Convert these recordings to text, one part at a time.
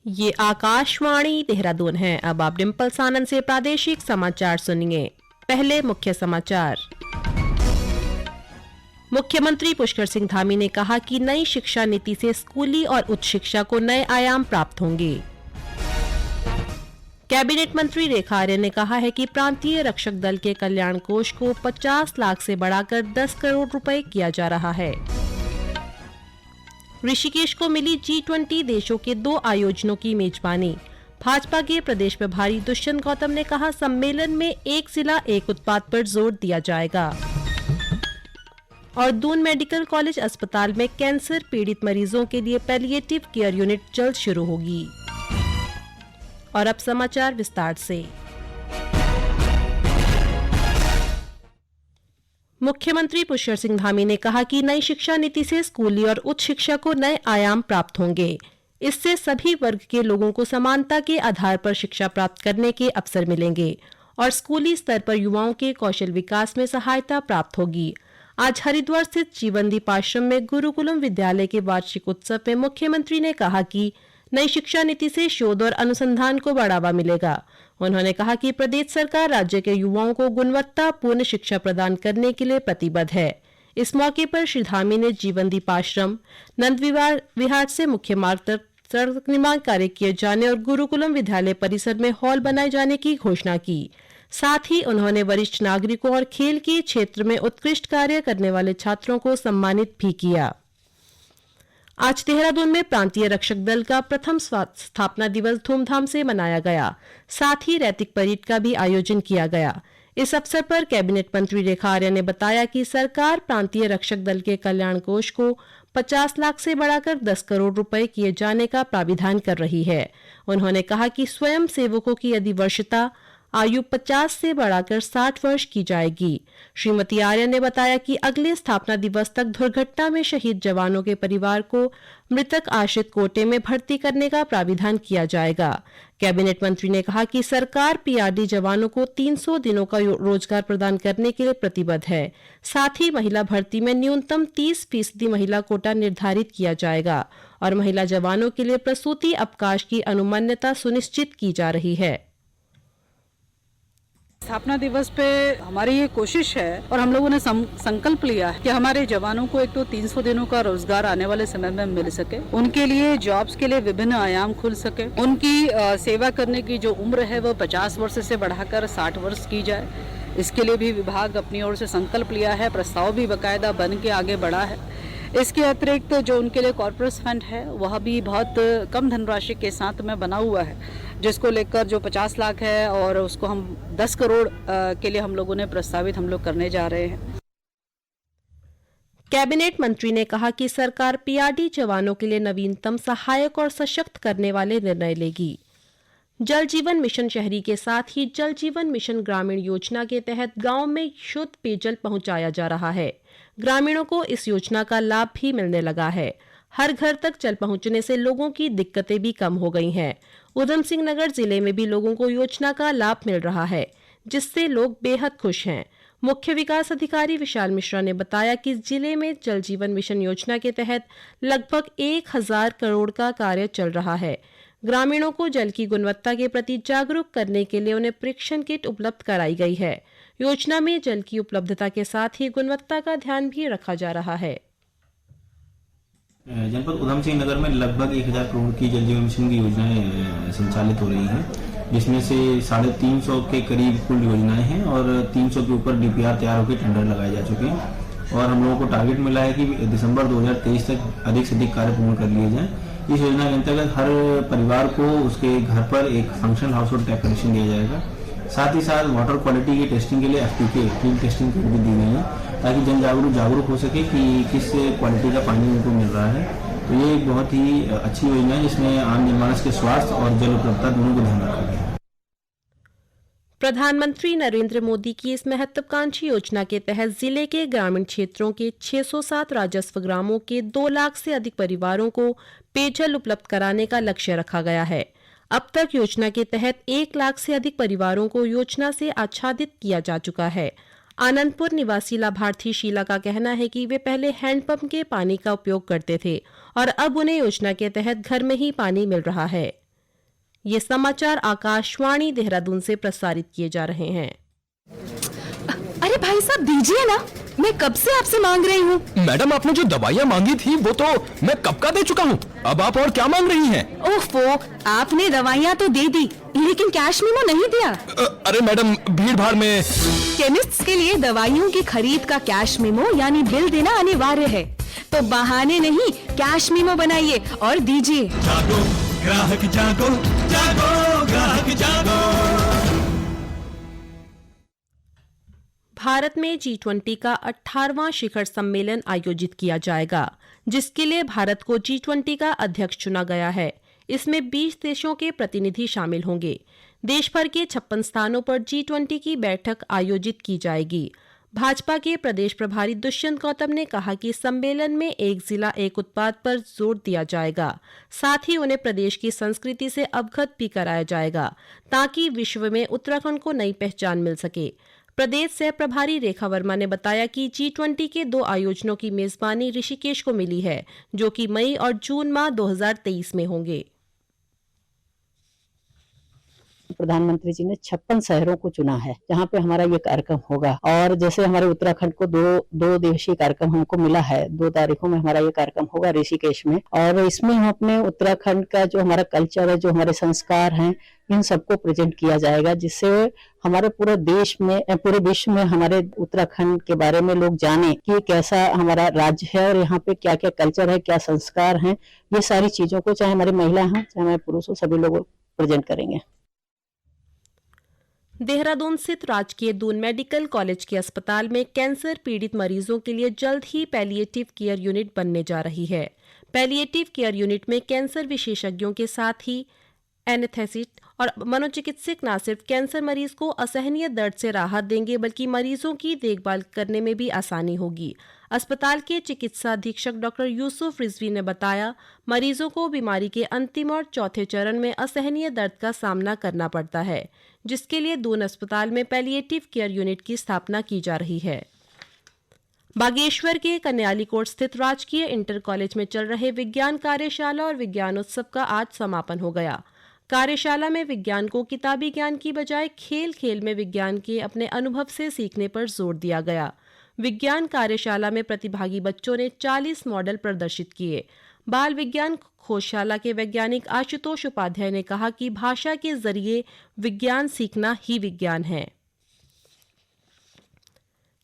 ये आकाशवाणी देहरादून है। अब आप डिम्पल सानंद से प्रादेशिक समाचार सुनिए। पहले मुख्य समाचार। मुख्यमंत्री पुष्कर सिंह धामी ने कहा कि नई शिक्षा नीति से स्कूली और उच्च शिक्षा को नए आयाम प्राप्त होंगे। कैबिनेट मंत्री रेखा आर्य ने कहा है कि प्रांतीय रक्षक दल के कल्याण कोष को 50 लाख से बढ़ाकर 10 करोड़ रुपए किया जा रहा है। ऋषिकेश को मिली G20 देशों के 2 आयोजनों की मेजबानी। भाजपा के प्रदेश प्रभारी दुष्यंत गौतम ने कहा, सम्मेलन में एक जिला एक उत्पाद पर जोर दिया जाएगा। और दून मेडिकल कॉलेज अस्पताल में कैंसर पीड़ित मरीजों के लिए पैलिएटिव केयर यूनिट जल्द शुरू होगी। और अब समाचार विस्तार से। मुख्यमंत्री पुष्कर सिंह धामी ने कहा कि नई शिक्षा नीति से स्कूली और उच्च शिक्षा को नए आयाम प्राप्त होंगे। इससे सभी वर्ग के लोगों को समानता के आधार पर शिक्षा प्राप्त करने के अवसर मिलेंगे और स्कूली स्तर पर युवाओं के कौशल विकास में सहायता प्राप्त होगी। आज हरिद्वार स्थित जीवनदीप आश्रम में गुरुकुलम विद्यालय के वार्षिक उत्सव में मुख्यमंत्री ने कहा कि नई शिक्षा नीति से शोध और अनुसंधान को बढ़ावा मिलेगा। उन्होंने कहा कि प्रदेश सरकार राज्य के युवाओं को गुणवत्तापूर्ण शिक्षा प्रदान करने के लिए प्रतिबद्ध है। इस मौके पर श्री धामी ने जीवनदीप आश्रम, नंद विहार से मुख्य मार्ग तक सड़क निर्माण कार्य किए जाने और गुरुकुलम विद्यालय परिसर में हॉल बनाए जाने की घोषणा की। साथ ही उन्होंने वरिष्ठ नागरिकों और खेल के क्षेत्र में उत्कृष्ट कार्य करने वाले छात्रों को सम्मानित भी किया। आज देहरादून में प्रांतीय रक्षक दल का प्रथम स्थापना दिवस धूमधाम से मनाया गया। साथ ही रैतिक परेड का भी आयोजन किया गया। इस अवसर पर कैबिनेट मंत्री रेखा आर्य ने बताया कि सरकार प्रांतीय रक्षक दल के कल्याण कोष को 50 लाख से बढ़ाकर 10 करोड़ रुपए किए जाने का प्राविधान कर रही है। उन्होंने कहा कि स्वयं सेवकों की अधिवर्षता आयु 50 से बढ़ाकर 60 वर्ष की जाएगी। श्रीमती आर्य ने बताया कि अगले स्थापना दिवस तक दुर्घटना में शहीद जवानों के परिवार को मृतक आश्रित कोटे में भर्ती करने का प्राविधान किया जाएगा। कैबिनेट मंत्री ने कहा कि सरकार पीआरडी जवानों को 300 दिनों का रोजगार प्रदान करने के लिए प्रतिबद्ध है। साथ ही महिला भर्ती में न्यूनतम 30% महिला कोटा निर्धारित किया जाएगा और महिला जवानों के लिए प्रसूति अवकाश की अनुमन्यता सुनिश्चित की जा रही है। स्थापना दिवस पे हमारी ये कोशिश है और हम लोगों ने संकल्प लिया है कि हमारे जवानों को एक तो 300 दिनों का रोजगार आने वाले समय में मिल सके, उनके लिए जॉब्स के लिए विभिन्न आयाम खुल सके, उनकी सेवा करने की जो उम्र है वो 50 वर्ष से बढ़ाकर 60 वर्ष की जाए। इसके लिए भी विभाग अपनी ओर से संकल्प लिया है, प्रस्ताव भी बाकायदा बन के आगे बढ़ा है। इसके अतिरिक्त जो उनके लिए कॉर्पोरेट फंड है वह भी बहुत कम धनराशि के साथ में बना हुआ है, जिसको लेकर जो 50 लाख है और उसको हम 10 करोड़ के लिए हम लोगों ने प्रस्तावित हम लोग करने जा रहे हैं। कैबिनेट मंत्री ने कहा कि सरकार पीआरडी जवानों के लिए नवीनतम सहायक और सशक्त करने वाले निर्णय लेगी। जल जीवन मिशन शहरी के साथ ही जल जीवन मिशन ग्रामीण योजना के तहत गांव में शुद्ध पेयजल पहुंचाया जा रहा है। ग्रामीणों को इस योजना का लाभ भी मिलने लगा है। हर घर तक जल पहुंचने से लोगों की दिक्कतें भी कम हो गई हैं। उधम सिंह नगर जिले में भी लोगों को योजना का लाभ मिल रहा है, जिससे लोग बेहद खुश हैं। मुख्य विकास अधिकारी विशाल मिश्रा ने बताया कि जिले में जल जीवन मिशन योजना के तहत लगभग 1000 करोड़ का कार्य चल रहा है। ग्रामीणों को जल की गुणवत्ता के प्रति जागरूक करने के लिए उन्हें परीक्षण किट उपलब्ध कराई गई है। योजना में जल की उपलब्धता के साथ ही गुणवत्ता का ध्यान भी रखा जा रहा है। जनपद उधम सिंह नगर में लगभग 1000 करोड़ की जल जीवन मिशन की योजनाएं संचालित हो रही हैं, जिसमें से 350 के करीब कुल योजनाएं हैं और 300 के ऊपर डीपीआर तैयार होकर टेंडर लगाए जा चुके हैं। और हम लोगों को टारगेट मिला है कि दिसंबर 2023 तक अधिक से अधिक कार्य पूर्ण कर लिए जाएं। इस योजना के अंतर्गत हर परिवार को उसके घर पर एक functional house hold tap connection दिया जाएगा। साथ ही साथ वाटर क्वालिटी की टेस्टिंग के लिए FTK फील्ड टेस्टिंग किट भी दी गई है, ताकि जन जागरूक हो सके कि किस क्वालिटी का पानी उनको मिल रहा है। तो ये एक बहुत ही अच्छी योजना है, जिसमें आम जनमानस के स्वास्थ्य और जल उपलब्धता दोनों को ध्यान रखा गया है। प्रधानमंत्री नरेंद्र मोदी की इस महत्वाकांक्षी योजना के तहत जिले के ग्रामीण क्षेत्रों के 607 राजस्व ग्रामों के 2 लाख से अधिक परिवारों को पेयजल उपलब्ध कराने का लक्ष्य रखा गया है। अब तक योजना के तहत 1 लाख से अधिक परिवारों को योजना से आच्छादित किया जा चुका है। आनंदपुर निवासी लाभार्थी शीला का कहना है कि वे पहले हैंडपंप के पानी का उपयोग करते थे और अब उन्हें योजना के तहत घर में ही पानी मिल रहा है। ये समाचार आकाशवाणी देहरादून से प्रसारित किए जा रहे हैं। अरे भाई साहब दीजिए ना, मैं कब से आपसे मांग रही हूँ। मैडम आपने जो दवाइयाँ मांगी थी वो तो मैं कब का दे चुका हूँ, अब आप और क्या मांग रही हैं? ओफो, आपने दवाइयाँ तो दे दी लेकिन कैश मेमो नहीं दिया। अरे मैडम भीड़ भाड़ में। केमिस्ट्स के लिए दवाइयों की खरीद का कैश मेमो यानी बिल देना अनिवार्य है, तो बहाने नहीं कैश मेमो बनाइए और दीजिए। जागो ग्राहक जागो, जागो ग्राहक जागो। भारत में G20 का 18वां शिखर सम्मेलन आयोजित किया जाएगा, जिसके लिए भारत को G20 का अध्यक्ष चुना गया है। इसमें 20 देशों के प्रतिनिधि शामिल होंगे। देश भर के 56 स्थानों पर G20 की बैठक आयोजित की जाएगी। भाजपा के प्रदेश प्रभारी दुष्यंत गौतम ने कहा कि सम्मेलन में एक जिला एक उत्पाद पर जोर दिया जाएगा, साथ ही उन्हें प्रदेश की संस्कृति से अवगत भी कराया जाएगा ताकि विश्व में उत्तराखंड को नई पहचान मिल सके। प्रदेश सह प्रभारी रेखा वर्मा ने बताया कि G20 के 2 आयोजनों की मेजबानी ऋषिकेश को मिली है, जो कि मई और जून माह 2023 में होंगे। प्रधानमंत्री जी ने 56 शहरों को चुना है जहाँ पे हमारा ये कार्यक्रम होगा। और जैसे हमारे उत्तराखंड को दो दिवसीय कार्यक्रम हमको मिला है, 2 तारीखों में हमारा ये कार्यक्रम होगा ऋषिकेश में, और इसमें हम अपने उत्तराखंड का जो हमारा कल्चर है, जो हमारे संस्कार हैं, इन सबको प्रेजेंट किया जाएगा, जिससे हमारे पूरे देश में, पूरे विश्व में हमारे उत्तराखंड के बारे में लोग जाने कि कैसा हमारा राज्य है और यहाँ पे क्या क्या कल्चर है, क्या संस्कार हैं। ये सारी चीजों को चाहे हमारी महिला हो चाहे हमारे पुरुष हो, सभी लोग प्रेजेंट करेंगे। देहरादून स्थित राजकीय दून मेडिकल कॉलेज के अस्पताल में कैंसर पीड़ित मरीजों के लिए जल्द ही पैलिएटिव केयर यूनिट बनने जा रही है। पैलिएटिव केयर यूनिट में कैंसर विशेषज्ञों के साथ ही एनेस्थेसिस्ट और मनोचिकित्सक न सिर्फ कैंसर मरीज को असहनीय दर्द से राहत देंगे, बल्कि मरीजों की देखभाल करने में भी आसानी होगी। अस्पताल के चिकित्सा अधीक्षक डॉक्टर यूसुफ रिजवी ने बताया, मरीजों को बीमारी के अंतिम और चौथे चरण में असहनीय दर्द का सामना करना पड़ता है, जिसके लिए दून अस्पताल में पैलिएटिव केयर यूनिट की स्थापना की जा रही है। बागेश्वर के कन्यालीकोट स्थित राजकीय इंटर कॉलेज में चल रहे विज्ञान कार्यशाला और विज्ञानोत्सव का आज समापन हो गया। कार्यशाला में विज्ञान को किताबी ज्ञान की बजाय खेल खेल में विज्ञान के अपने अनुभव से सीखने पर जोर दिया गया। विज्ञान कार्यशाला में प्रतिभागी बच्चों ने 40 मॉडल प्रदर्शित किए। बाल विज्ञान खोजशाला के वैज्ञानिक आशुतोष उपाध्याय ने कहा कि भाषा के जरिए विज्ञान सीखना ही विज्ञान है।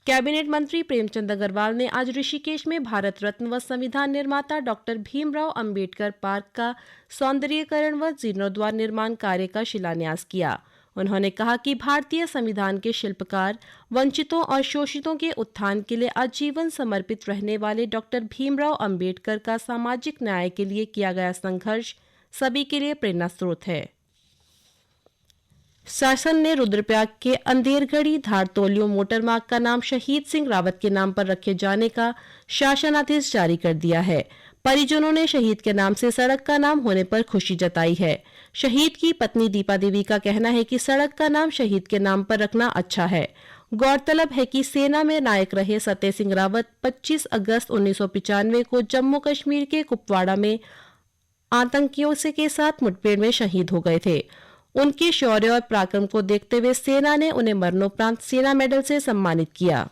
कैबिनेट मंत्री प्रेमचंद अग्रवाल ने आज ऋषिकेश में भारत रत्न व संविधान निर्माता डॉक्टर भीमराव अंबेडकर पार्क का सौंदर्यीकरण व जीर्णोद्धार निर्माण कार्य का शिलान्यास किया। उन्होंने कहा कि भारतीय संविधान के शिल्पकार वंचितों और शोषितों के उत्थान के लिए आजीवन समर्पित रहने वाले डॉक्टर भीमराव अंबेडकर का सामाजिक न्याय के लिए किया गया संघर्ष सभी के लिए प्रेरणा स्रोत है। शासन ने रुद्रप्रयाग के अंधेरगढ़ी धारतोलियो मोटर मार्ग का नाम शहीद सिंह रावत के नाम पर रखे जाने का शासनादेश जारी कर दिया है। परिजनों ने शहीद के नाम से सड़क का नाम होने पर खुशी जताई है। शहीद की पत्नी दीपा देवी का कहना है कि सड़क का नाम शहीद के नाम पर रखना अच्छा है। गौरतलब है कि सेना में नायक रहे सतेज सिंह रावत 25 अगस्त 1995 को जम्मू कश्मीर के कुपवाड़ा में आतंकियों से के साथ मुठभेड़ में शहीद हो गए थे। उनके शौर्य और पराक्रम को देखते हुए सेना ने उन्हें मरणोपरांत सेना मेडल से सम्मानित किया।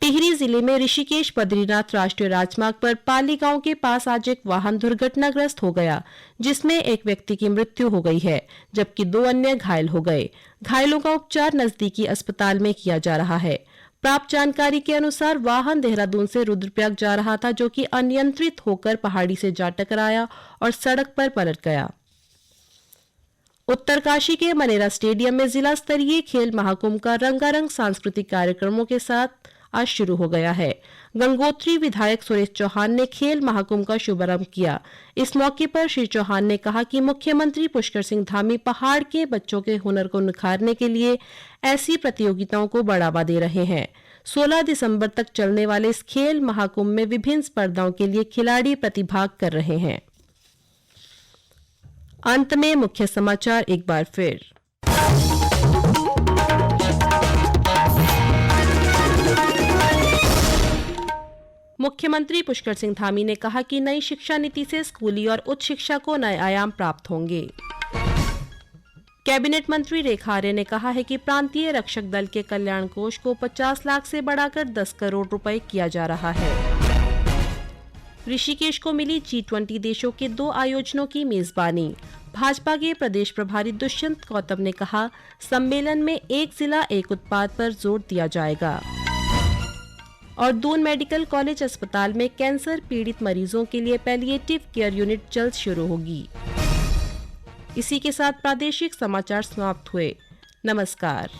टिहरी जिले में ऋषिकेश बद्रीनाथ राष्ट्रीय राजमार्ग पर पाली गांव के पास आज एक वाहन दुर्घटनाग्रस्त हो गया, जिसमें एक व्यक्ति की मृत्यु हो गई है, जबकि 2 अन्य घायल हो गए। घायलों का उपचार नजदीकी अस्पताल में किया जा रहा है। प्राप्त जानकारी के अनुसार वाहन देहरादून से रुद्रप्रयाग जा रहा था, जो कि अनियंत्रित होकर पहाड़ी से जा टकराया और सड़क पर पलट गया। उत्तरकाशी के मनेरा स्टेडियम में जिला स्तरीय खेल महाकुंभ का रंगारंग सांस्कृतिक कार्यक्रमों के साथ आज शुरू हो गया है। गंगोत्री विधायक सुरेश चौहान ने खेल महाकुंभ का शुभारंभ किया। इस मौके पर श्री चौहान ने कहा कि मुख्यमंत्री पुष्कर सिंह धामी पहाड़ के बच्चों के हुनर को निखारने के लिए ऐसी प्रतियोगिताओं को बढ़ावा दे रहे हैं। 16 दिसंबर तक चलने वाले इस खेल महाकुंभ में विभिन्न स्पर्धाओं के लिए खिलाड़ी प्रतिभाग कर रहे हैं। अंत में मुख्य समाचार एक बार फिर। मुख्यमंत्री पुष्कर सिंह धामी ने कहा कि नई शिक्षा नीति से स्कूली और उच्च शिक्षा को नए आयाम प्राप्त होंगे। कैबिनेट मंत्री रेखा आर्य ने कहा है कि प्रांतीय रक्षक दल के कल्याण कोष को 50 लाख से बढ़ाकर 10 करोड़ रुपए किया जा रहा है। ऋषिकेश को मिली G20 देशों के 2 आयोजनों की मेजबानी। भाजपा के प्रदेश प्रभारी दुष्यंत गौतम ने कहा, सम्मेलन में एक जिला एक उत्पाद पर जोर दिया जाएगा। और दून मेडिकल कॉलेज अस्पताल में कैंसर पीड़ित मरीजों के लिए पैलिएटिव केयर यूनिट जल्द शुरू होगी। इसी के साथ प्रादेशिक समाचार समाप्त हुए। नमस्कार।